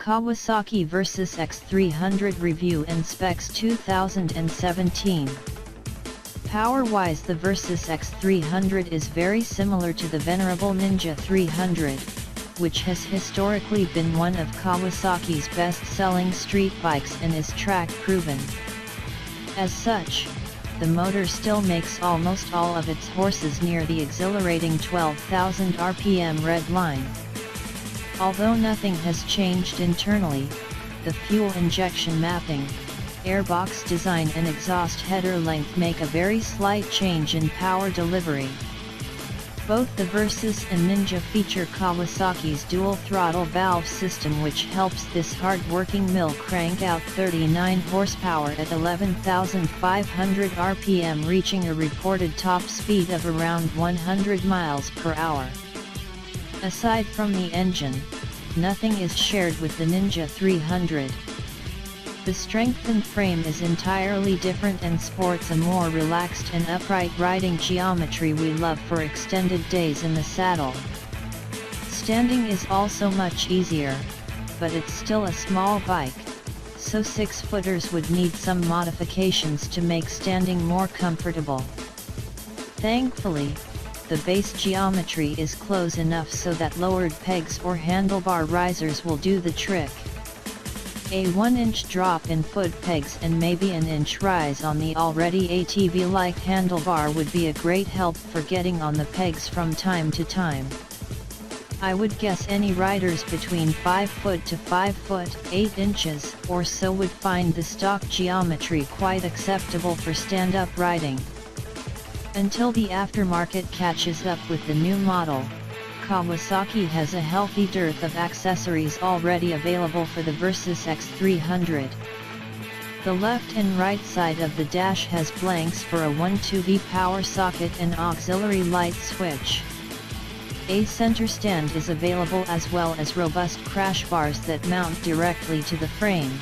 Kawasaki Versys-X 300 Review and Specs 2017. Power-wise, the Versys-X 300 is very similar to the venerable Ninja 300, which has historically been one of Kawasaki's best-selling street bikes and is track-proven. As such, the motor still makes almost all of its horses near the exhilarating 12,000 RPM red line. Although nothing has changed internally, the fuel injection mapping, airbox design and exhaust header length make a very slight change in power delivery. Both the Versys and Ninja feature Kawasaki's dual throttle valve system, which helps this hard-working mill crank out 39 horsepower at 11,500 RPM, reaching a reported top speed of around 100 miles per hour. Aside from the engine, nothing is shared with the Ninja 300. The strengthened frame is entirely different and sports a more relaxed and upright riding geometry we love for extended days in the saddle. Standing is also much easier, but it's still a small bike, so 6-footers would need some modifications to make standing more comfortable. Thankfully, the base geometry is close enough so that lowered pegs or handlebar risers will do the trick. A 1-inch drop in foot pegs and maybe an inch rise on the already ATV-like handlebar would be a great help for getting on the pegs from time to time. I would guess any riders between 5 foot to 5 foot 8 inches or so would find the stock geometry quite acceptable for stand-up riding. Until the aftermarket catches up with the new model, Kawasaki has a healthy dearth of accessories already available for the Versys-X 300. The left and right side of the dash has blanks for a 1-2V power socket and auxiliary light switch. A center stand is available, as well as robust crash bars that mount directly to the frame,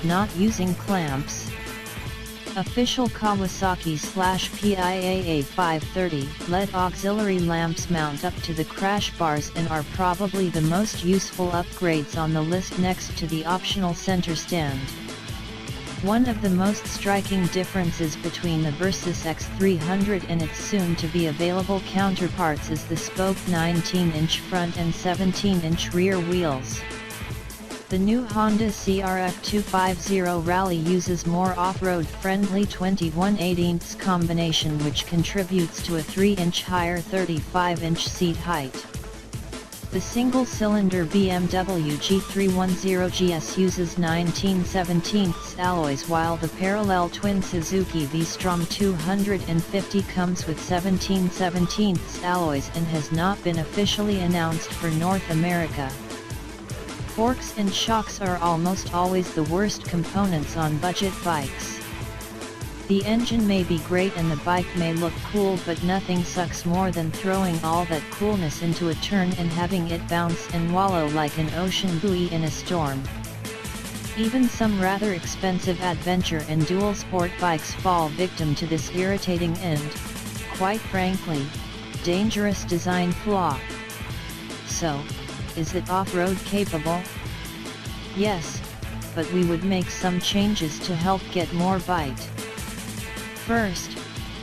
not using clamps. Official Kawasaki/PIAA 530 LED auxiliary lamps mount up to the crash bars and are probably the most useful upgrades on the list, next to the optional center stand. One of the most striking differences between the Versys-X 300 and its soon-to-be available counterparts is the spoke 19-inch front and 17-inch rear wheels. The new Honda CRF 250 Rally uses more off-road friendly 21/18 combination, which contributes to a 3-inch higher 35-inch seat height. The single-cylinder BMW G310 GS uses 19/17 alloys, while the parallel twin Suzuki V-Strom 250 comes with 17/17 alloys and has not been officially announced for North America. Forks and shocks are almost always the worst components on budget bikes. The engine may be great and the bike may look cool, but nothing sucks more than throwing all that coolness into a turn and having it bounce and wallow like an ocean buoy in a storm. Even some rather expensive adventure and dual sport bikes fall victim to this irritating and, quite frankly, dangerous design flaw. So, is it off-road capable? Yes, but we would make some changes to help get more bite. First,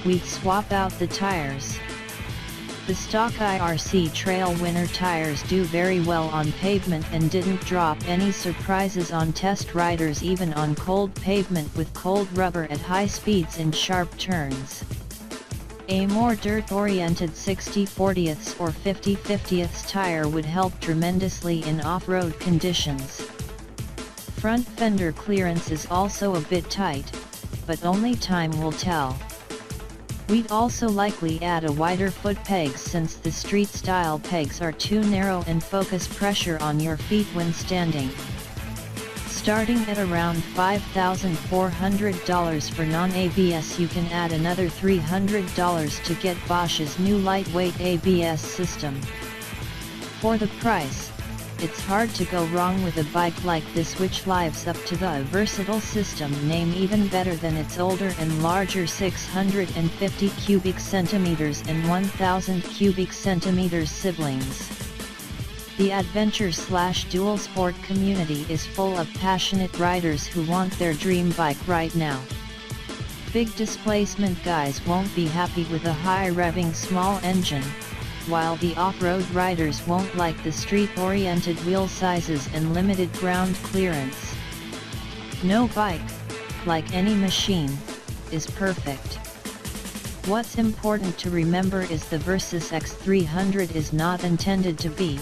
we'd swap out the tires. The stock IRC Trail Winner tires do very well on pavement and didn't drop any surprises on test riders, even on cold pavement with cold rubber at high speeds and sharp turns. A more dirt-oriented 60/40ths or 50/50ths tire would help tremendously in off-road conditions. Front fender clearance is also a bit tight, but only time will tell. We'd also likely add a wider foot pegs, since the street-style pegs are too narrow and focus pressure on your feet when standing. Starting at around $5,400 for non-ABS, you can add another $300 to get Bosch's new lightweight ABS system. For the price, it's hard to go wrong with a bike like this, which lives up to the versatile system name even better than its older and larger 650 cubic centimeters and 1000 cubic centimeters siblings. The adventure/dual sport community is full of passionate riders who want their dream bike right now. Big displacement guys won't be happy with a high revving small engine, while the off-road riders won't like the street-oriented wheel sizes and limited ground clearance. No bike, like any machine, is perfect. What's important to remember is the Versys-X 300 is not intended to be,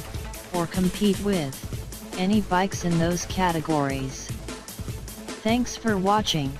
or compete with, any bikes in those categories. Thanks for watching.